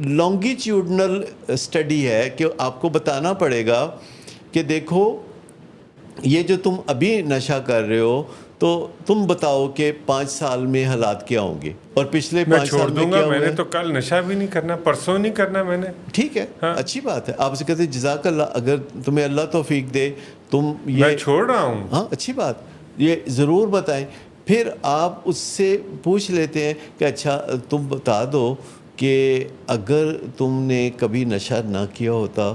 Longitudinal study ہے کہ آپ کو بتانا پڑے گا کہ دیکھو یہ جو تم ابھی نشہ کر رہے ہو تو تم بتاؤ کہ 5 سال میں حالات کیا ہوں گے اور پچھلے 5 سال میں کیا میں ہوئے. نے تو کل نشہ بھی نہیں کرنا, پرسوں نہیں کرنا میں نے. ٹھیک ہے, اچھی بات ہے. آپ سے کہتے ہیں جزاک اللہ, اگر تمہیں اللہ توفیق دے تم یہ میں چھوڑ رہا ہوں. ہاں اچھی بات, یہ ضرور بتائیں. پھر آپ اس سے پوچھ لیتے ہیں کہ اچھا تم بتا دو کہ اگر تم نے کبھی نشہ نہ کیا ہوتا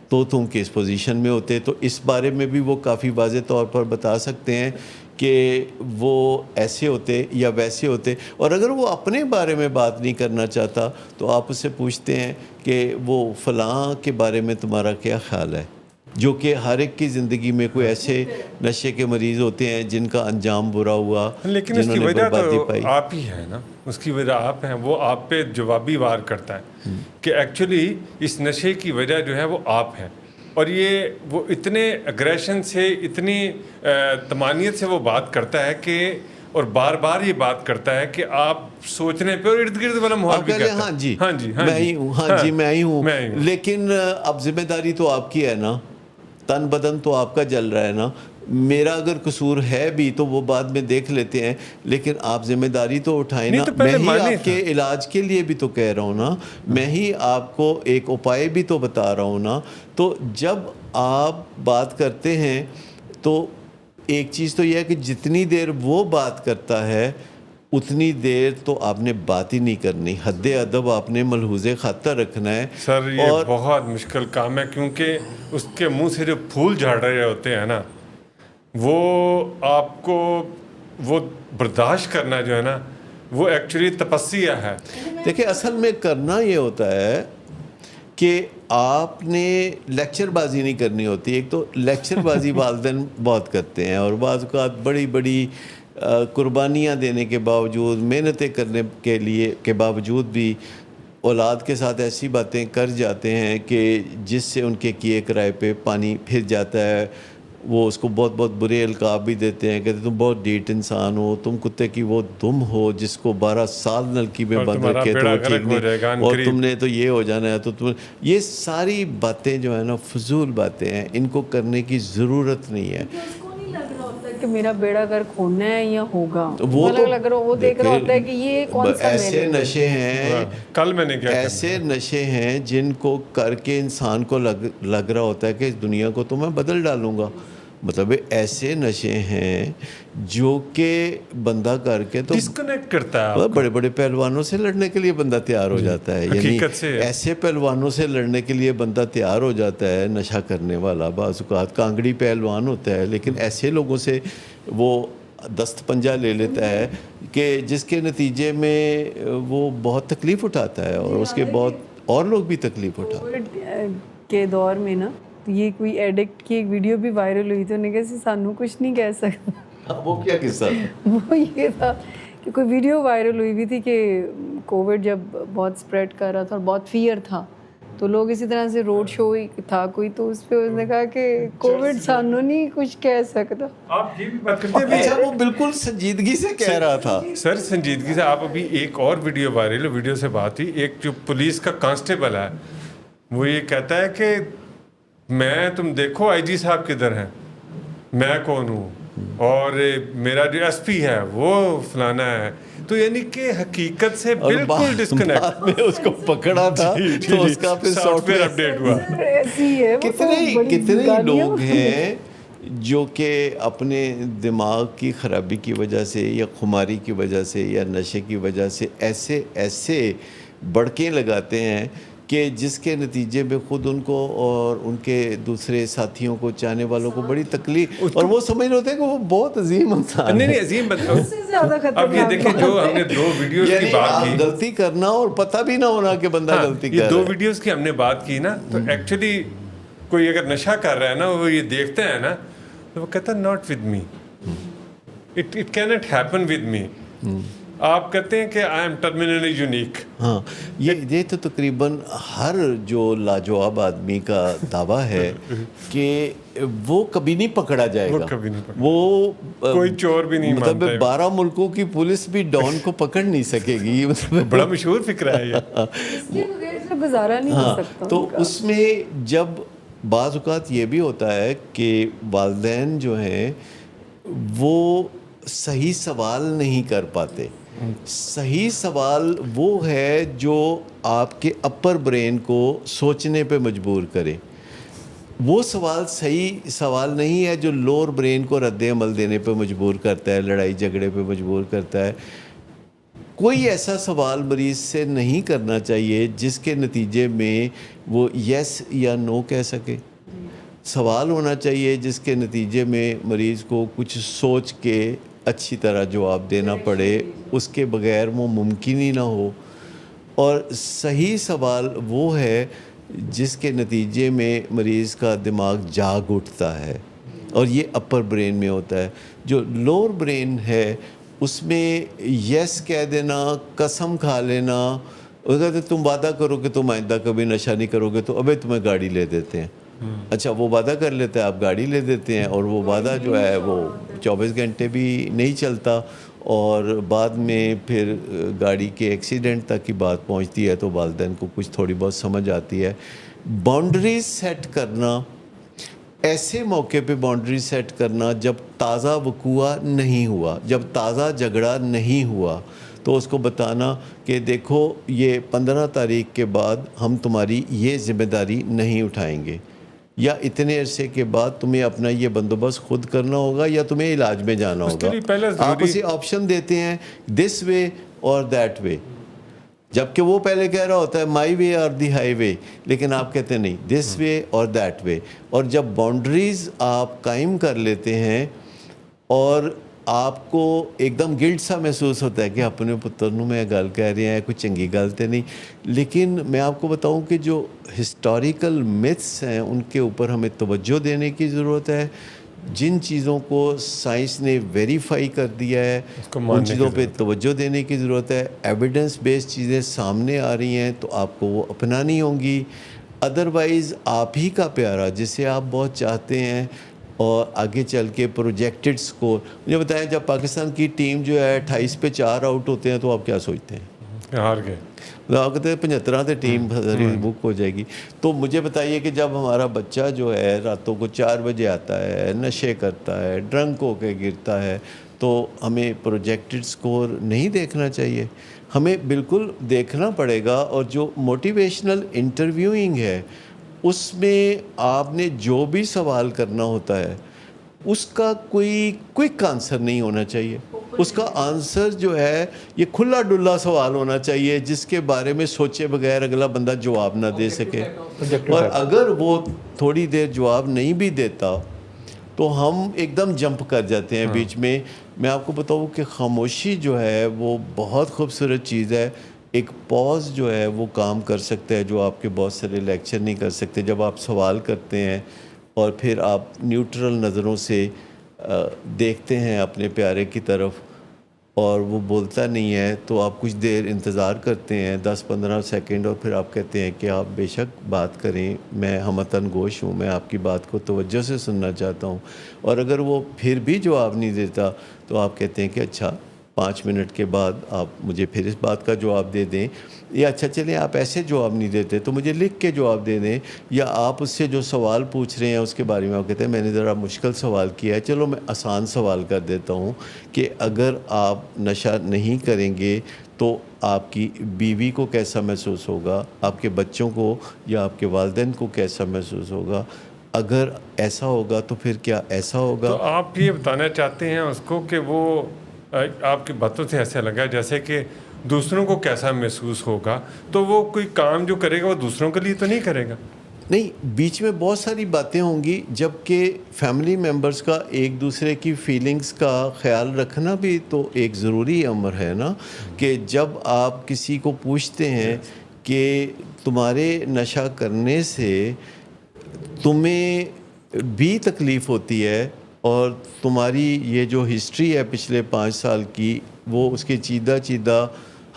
تو تم کس پوزیشن میں ہوتے. تو اس بارے میں بھی وہ کافی واضح طور پر بتا سکتے ہیں کہ وہ ایسے ہوتے یا ویسے ہوتے. اور اگر وہ اپنے بارے میں بات نہیں کرنا چاہتا تو آپ اس سے پوچھتے ہیں کہ وہ فلاں کے بارے میں تمہارا کیا خیال ہے, جو کہ ہر ایک کی زندگی میں کوئی ایسے نشے کے مریض ہوتے ہیں جن کا انجام برا ہوا, لیکن اس جنہوں کی نے وجہ بربادی تو پائی. آپ ہی ہے نا, اس کی وجہ آپ ہیں. وہ آپ پہ جوابی وار کرتا ہے کہ ایکچولی اس نشے کی وجہ جو ہے وہ آپ ہیں. اور یہ وہ اتنے اگریشن سے, اتنی طمانیت سے وہ بات کرتا ہے کہ, اور بار بار یہ بات کرتا ہے کہ آپ سوچنے پہ اور ارد گرد والا ماحول بھی کہتا ہے ہاں جی ہاں جی میں ہی ہوں, ہاں جی میں ہی ہوں. لیکن اب ذمہ داری تو آپ کی ہے نا, تن بدن تو آپ کا جل رہا ہے نا. میرا اگر قصور ہے بھی تو وہ بعد میں دیکھ لیتے ہیں, لیکن آپ ذمہ داری تو اٹھائیں نا. میں ہی آپ کے علاج کے لیے بھی تو کہہ رہا ہوں نا, میں ہی آپ کو ایک اپائے بھی تو بتا رہا ہوں نا. تو جب آپ بات کرتے ہیں تو ایک چیز تو یہ ہے کہ جتنی دیر وہ بات کرتا ہے اتنی دیر تو آپ نے بات ہی نہیں کرنی. حد ادب آپ نے ملحوظ خاطر رکھنا ہے. سر یہ بہت مشکل کام ہے, کیونکہ اس کے منہ سے جو پھول جھڑ رہے ہوتے ہیں نا, وہ آپ کو وہ برداشت کرنا جو ہے نا وہ ایکچولی تپسیہ ہے. دیکھیں اصل میں کرنا یہ ہوتا ہے کہ آپ نے لیکچر بازی نہیں کرنی ہوتی. ایک تو لیکچر بازی والدین بہت کرتے ہیں, اور بعض اوقات بڑی بڑی قربانیاں دینے کے باوجود, محنتیں کرنے کے لیے کے باوجود بھی اولاد کے ساتھ ایسی باتیں کر جاتے ہیں کہ جس سے ان کے کیے کرائے پہ پانی پھر جاتا ہے. وہ اس کو بہت بہت برے القاب بھی دیتے ہیں, کہتے تم بہت ڈیٹ انسان ہو, تم کتے کی وہ دم ہو جس کو 12 سال نلکی میں بند رکھے تو وہ ٹھیک نہیں, اور تم نے تو یہ ہو جانا ہے. تو تم یہ ساری باتیں جو ہے نا فضول باتیں ہیں, ان کو کرنے کی ضرورت نہیں ہے. کہ میرا بیڑا گھر کھولنا ہے یا ہوگا, وہ تو لگ رہا وہ دیکھ رہا ہوتا ہے کہ یہ کون سا ایسے نشے ہیں, کل میں نے کیا ایسے نشے ہیں جن کو کر کے انسان کو لگ رہا ہوتا ہے کہ اس دنیا کو تو میں بدل ڈالوں گا. مطلب ایسے نشے ہیں جو کہ بندہ کر کے تو ڈسکنیکٹ کرتا ہے. بڑے بڑے پہلوانوں سے لڑنے کے لیے بندہ تیار ہو جاتا ہے, یعنی ایسے پہلوانوں سے لڑنے کے لیے بندہ تیار ہو جاتا ہے. نشہ کرنے والا بعض اوقات کانگڑی پہلوان ہوتا ہے, لیکن ایسے لوگوں سے وہ دست پنجہ لے لیتا ہے کہ جس کے نتیجے میں وہ بہت تکلیف اٹھاتا ہے, اور اس کے بہت اور لوگ بھی تکلیف اٹھاتے ہیں. کے دور میں نا یہ کوئی ایڈکٹ کی ایک ویڈیو بھی وائرل ہوئی, تو انہوں نے کہا سانو کچھ نہیں کہہ سکتا. وہ کیا قصہ تھا؟ وہ یہ تھا کہ کوئی ویڈیو وائرل ہوئی تھی کہ کووڈ جب بہت اسپریڈ کر رہا تھا اور بہت فیئر تھا, تو لوگ اسی طرح سے روڈ شو تھا کوئی, تو اس پہ اس نے کہا کہ کووڈ سانو نہیں کچھ کہہ سکتا. آپ یہ بھی بات کرتے ہیں, وہ بالکل سنجیدگی سے کہہ رہا تھا. سر سنجیدگی سے. آپ ابھی ایک اور ویڈیو وائرل, ویڈیو سے بات ہوئی, ایک جو پولیس کا کانسٹیبل ہے وہ یہ کہتا ہے کہ میں, تم دیکھو آئی جی صاحب کدھر ہیں, میں کون ہوں, اور میرا جو ایس پی ہے وہ فلانا ہے. تو یعنی کہ حقیقت سے بالکل ڈسکنیکٹ. میں اس کو پکڑا تھا تو اس کا پھر سافٹ ویئر اپڈیٹ ہوا. کتنے لوگ ہیں جو کہ اپنے دماغ کی خرابی کی وجہ سے یا خماری کی وجہ سے یا نشے کی وجہ سے ایسے بڑکیں لگاتے ہیں کہ جس کے نتیجے میں خود ان کو اور ان کے دوسرے ساتھیوں کو, چاہنے والوں کو بڑی تکلیف, اور وہ سمجھ رہے ہوتے ہیں کہ وہ بہت عظیم انسان ہے. نہیں عظیم اب یہ دیکھیں جو ہم نے 2 ویڈیوز کی بات کی, غلطی کرنا اور پتہ بھی نہ ہونا کہ بندہ غلطی کر رہا ہے. یہ 2 ویڈیوز کی ہم نے بات کی نا, تو ایکچولی کوئی اگر نشہ کر رہا ہے نا, وہ یہ دیکھتا ہے نا, تو وہ کہتا ہے not with me, it can not happen with me. آپ کہتے ہیں کہ آئی ایم ٹرمینلی یونیک. ہاں یہ تو تقریباً ہر جو لاجواب آدمی کا دعویٰ ہے کہ وہ کبھی نہیں پکڑا جائے گا, وہ کوئی چور بھی نہیں مطلب 12 ملکوں کی پولیس بھی ڈان کو پکڑ نہیں سکے گی. مطلب بڑا مشہور فکرہ ہے یہ. گزارا نہیں ہو سکتا. تو اس میں جب بعض اوقات یہ بھی ہوتا ہے کہ والدین جو ہیں وہ صحیح سوال نہیں کر پاتے. صحیح سوال وہ ہے جو آپ کے اپر برین کو سوچنے پہ مجبور کرے. وہ سوال صحیح سوال نہیں ہے جو لوور برین کو رد عمل دینے پہ مجبور کرتا ہے, لڑائی جھگڑے پہ مجبور کرتا ہے. کوئی ایسا سوال مریض سے نہیں کرنا چاہیے جس کے نتیجے میں وہ یس یا نو کہہ سکے. سوال ہونا چاہیے جس کے نتیجے میں مریض کو کچھ سوچ کے اچھی طرح جواب دینا پڑے, اس کے بغیر وہ ممکن ہی نہ ہو. اور صحیح سوال وہ ہے جس کے نتیجے میں مریض کا دماغ جاگ اٹھتا ہے, اور یہ اپر برین میں ہوتا ہے. جو لوور برین ہے اس میں یس کہہ دینا, قسم کھا لینا, اگر تم وعدہ کرو کہ تم آئندہ کبھی نشہ نہیں کرو گے تو ابے تمہیں گاڑی لے دیتے ہیں. اچھا وہ وعدہ کر لیتا ہے, آپ گاڑی لے دیتے ہیں, اور وہ وعدہ جو ہے وہ 24 گھنٹے بھی نہیں چلتا, اور بعد میں پھر گاڑی کے ایکسیڈنٹ تک کی بات پہنچتی ہے تو والدین کو کچھ تھوڑی بہت سمجھ آتی ہے. باؤنڈریز سیٹ کرنا, ایسے موقع پہ باؤنڈری سیٹ کرنا جب تازہ وقوع نہیں ہوا, جب تازہ جھگڑا نہیں ہوا, تو اس کو بتانا کہ دیکھو یہ 15 تاریخ کے بعد ہم تمہاری یہ ذمہ داری نہیں اٹھائیں گے, یا اتنے عرصے کے بعد تمہیں اپنا یہ بندوبست خود کرنا ہوگا یا تمہیں علاج میں جانا ہوگا. آپ اسے آپشن دیتے ہیں دس وے اور دیٹ وے, جبکہ وہ پہلے کہہ رہا ہوتا ہے مائی وے اور دی ہائی وے, لیکن آپ کہتے ہیں نہیں دس وے اور دیٹ وے. اور جب باؤنڈریز آپ قائم کر لیتے ہیں اور آپ کو ایک دم گلٹ سا محسوس ہوتا ہے کہ اپنے پتر نوں میں گل کہہ رہے ہیں, کوئی چنگی گل تے نہیں, لیکن میں آپ کو بتاؤں کہ جو ہسٹوریکل میتھس ہیں ان کے اوپر ہمیں توجہ دینے کی ضرورت ہے. جن چیزوں کو سائنس نے ویریفائی کر دیا ہے ان چیزوں پہ توجہ دینے کی ضرورت ہے. ایویڈنس بیسڈ چیزیں سامنے آ رہی ہیں تو آپ کو وہ اپنانی ہوں گی. ادروائز آپ ہی کا پیارا جسے آپ بہت چاہتے ہیں اور آگے چل کے پروجیکٹڈ سکور, مجھے بتائیں جب پاکستان کی ٹیم جو ہے 28 پہ 4 آؤٹ ہوتے ہیں تو آپ کیا سوچتے ہیں؟ ہار گئے. آپ کہتے ہیں 75 تے ٹیم بک ہو جائے گی. تو مجھے بتائیے کہ جب ہمارا بچہ جو ہے راتوں کو 4 بجے آتا ہے, نشے کرتا ہے, ڈرنک ہو کے گرتا ہے, تو ہمیں پروجیکٹڈ سکور نہیں دیکھنا چاہیے, ہمیں بالکل دیکھنا پڑے گا. اور جو موٹیویشنل انٹرویوئنگ ہے اس میں آپ نے جو بھی سوال کرنا ہوتا ہے اس کا کوئی کوئک آنسر نہیں ہونا چاہیے. اس کا آنسر جو ہے یہ کھلا ڈلا سوال ہونا چاہیے جس کے بارے میں سوچے بغیر اگلا بندہ جواب نہ دے سکے. اور اگر وہ تھوڑی دیر جواب نہیں بھی دیتا تو ہم ایک دم جمپ کر جاتے ہیں بیچ میں. میں آپ کو بتاؤں کہ خاموشی جو ہے وہ بہت خوبصورت چیز ہے. ایک پاز جو ہے وہ کام کر سکتا ہے جو آپ کے بہت سارے لیکچر نہیں کر سکتے. جب آپ سوال کرتے ہیں اور پھر آپ نیوٹرل نظروں سے دیکھتے ہیں اپنے پیارے کی طرف اور وہ بولتا نہیں ہے تو آپ کچھ دیر انتظار کرتے ہیں 10-15 سیکنڈ, اور پھر آپ کہتے ہیں کہ آپ بے شک بات کریں, میں ہمتن گوش ہوں, میں آپ کی بات کو توجہ سے سننا چاہتا ہوں. اور اگر وہ پھر بھی جواب نہیں دیتا تو آپ کہتے ہیں کہ اچھا 5 منٹ کے بعد آپ مجھے پھر اس بات کا جواب دے دیں, یا اچھا چلیں آپ ایسے جواب نہیں دیتے تو مجھے لکھ کے جواب دے دیں, یا آپ اس سے جو سوال پوچھ رہے ہیں اس کے بارے میں آپ کہتے ہیں میں نے ذرا مشکل سوال کیا ہے, چلو میں آسان سوال کر دیتا ہوں کہ اگر آپ نشہ نہیں کریں گے تو آپ کی بیوی کو کیسا محسوس ہوگا, آپ کے بچوں کو یا آپ کے والدین کو کیسا محسوس ہوگا, اگر ایسا ہوگا تو پھر کیا ایسا ہوگا. تو آپ یہ بتانا چاہتے ہیں اس کو کہ وہ آپ کی باتوں سے ایسا لگا جیسے کہ دوسروں کو کیسا محسوس ہوگا, تو وہ کوئی کام جو کرے گا وہ دوسروں کے لیے تو نہیں کرے گا. نہیں, بیچ میں بہت ساری باتیں ہوں گی جب کہ فیملی ممبرز کا ایک دوسرے کی فیلنگز کا خیال رکھنا بھی تو ایک ضروری امر ہے نا, کہ جب آپ کسی کو پوچھتے ہیں کہ تمہارے نشہ کرنے سے تمہیں بھی تکلیف ہوتی ہے اور تمہاری یہ جو ہسٹری ہے پچھلے 5 سال کی وہ اس کے چیدہ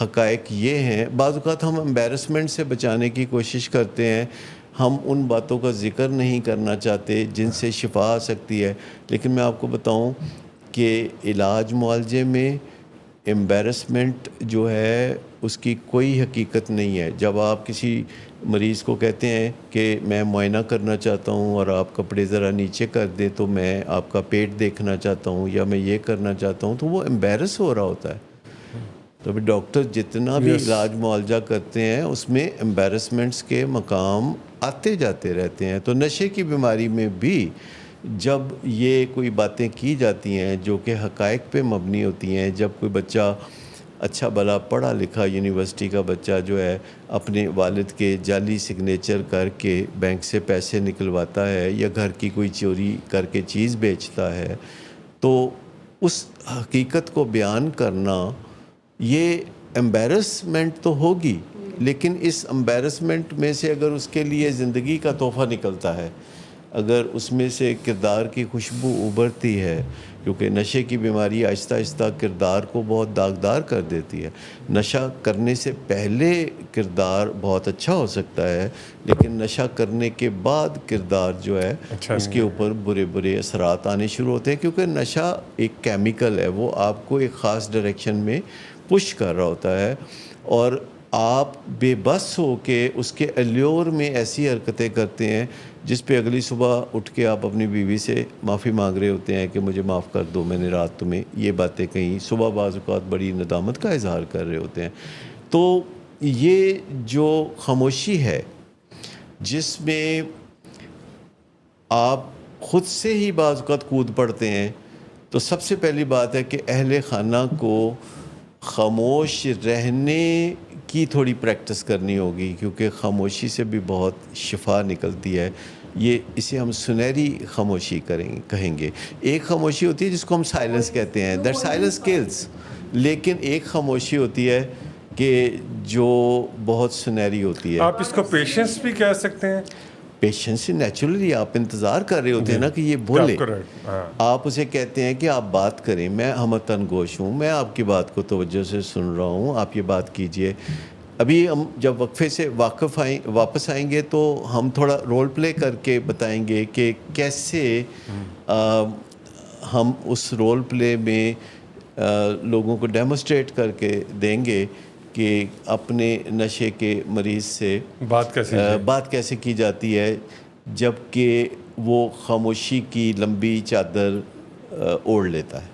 حقائق یہ ہیں. بعض اوقات ہم امبیرسمنٹ سے بچانے کی کوشش کرتے ہیں, ہم ان باتوں کا ذکر نہیں کرنا چاہتے جن سے شفا آ سکتی ہے. لیکن میں آپ کو بتاؤں کہ علاج معالجے میں امبیرسمنٹ جو ہے اس کی کوئی حقیقت نہیں ہے. جب آپ کسی مریض کو کہتے ہیں کہ میں معائنہ کرنا چاہتا ہوں اور آپ کپڑے ذرا نیچے کر دیں تو میں آپ کا پیٹ دیکھنا چاہتا ہوں یا میں یہ کرنا چاہتا ہوں, تو وہ امبیرس ہو رہا ہوتا ہے. تو ابھی ڈاکٹر جتنا بھی علاج معالجہ کرتے ہیں اس میں امبیرسمنٹس کے مقام آتے جاتے رہتے ہیں. تو نشے کی بیماری میں بھی جب یہ کوئی باتیں کی جاتی ہیں جو کہ حقائق پہ مبنی ہوتی ہیں, جب کوئی بچہ اچھا بھلا پڑھا لکھا یونیورسٹی کا بچہ جو ہے اپنے والد کے جعلی سگنیچر کر کے بینک سے پیسے نکلواتا ہے یا گھر کی کوئی چوری کر کے چیز بیچتا ہے, تو اس حقیقت کو بیان کرنا یہ امبیرسمنٹ تو ہوگی, لیکن اس امبیرسمنٹ میں سے اگر اس کے لیے زندگی کا تحفہ نکلتا ہے, اگر اس میں سے کردار کی خوشبو ابھرتی ہے, کیونکہ نشے کی بیماری آہستہ آہستہ کردار کو بہت داغدار کر دیتی ہے. نشہ کرنے سے پہلے کردار بہت اچھا ہو سکتا ہے, لیکن نشہ کرنے کے بعد کردار جو ہے اس کے اوپر برے برے اثرات آنے شروع ہوتے ہیں, کیونکہ نشہ ایک کیمیکل ہے, وہ آپ کو ایک خاص ڈائریکشن میں پش کر رہا ہوتا ہے اور آپ بے بس ہو کے اس کے الیور میں ایسی حرکتیں کرتے ہیں جس پہ اگلی صبح اٹھ کے آپ اپنی بیوی سے معافی مانگ رہے ہوتے ہیں کہ مجھے معاف کر دو, میں نے رات تمہیں یہ باتیں کہیں. صبح بعض اوقات بڑی ندامت کا اظہار کر رہے ہوتے ہیں. تو یہ جو خاموشی ہے جس میں آپ خود سے ہی بعض اوقات کود پڑتے ہیں, تو سب سے پہلی بات ہے کہ اہل خانہ کو خاموش رہنے کی تھوڑی پریکٹس کرنی ہوگی, کیونکہ خاموشی سے بھی بہت شفا نکلتی ہے. یہ اسے ہم سنہری خاموشی کہیں گے. ایک خاموشی ہوتی ہے جس کو ہم سائلنس کہتے ہیں, دیٹ سائلنس کلز, لیکن ایک خاموشی ہوتی ہے کہ جو بہت سنہری ہوتی ہے. آپ اس کو پیشنس بھی کہہ سکتے ہیں. پیشنس سے نیچرلی آپ انتظار کر رہے ہوتے ہیں نا کہ یہ بولے, آپ اسے کہتے ہیں کہ آپ بات کریں, میں ہمتن گوش ہوں, میں آپ کی بات کو توجہ سے سن رہا ہوں, آپ یہ بات کیجئے. ابھی ہم جب وقفے سے واپس آئیں گے تو ہم تھوڑا رول پلے کر کے بتائیں گے کہ کیسے ہم اس رول پلے میں لوگوں کو ڈیمونسٹریٹ کر کے دیں گے کہ اپنے نشے کے مریض سے بات کیسے کی جاتی ہے جب کہ وہ خاموشی کی لمبی چادر اوڑھ لیتا ہے.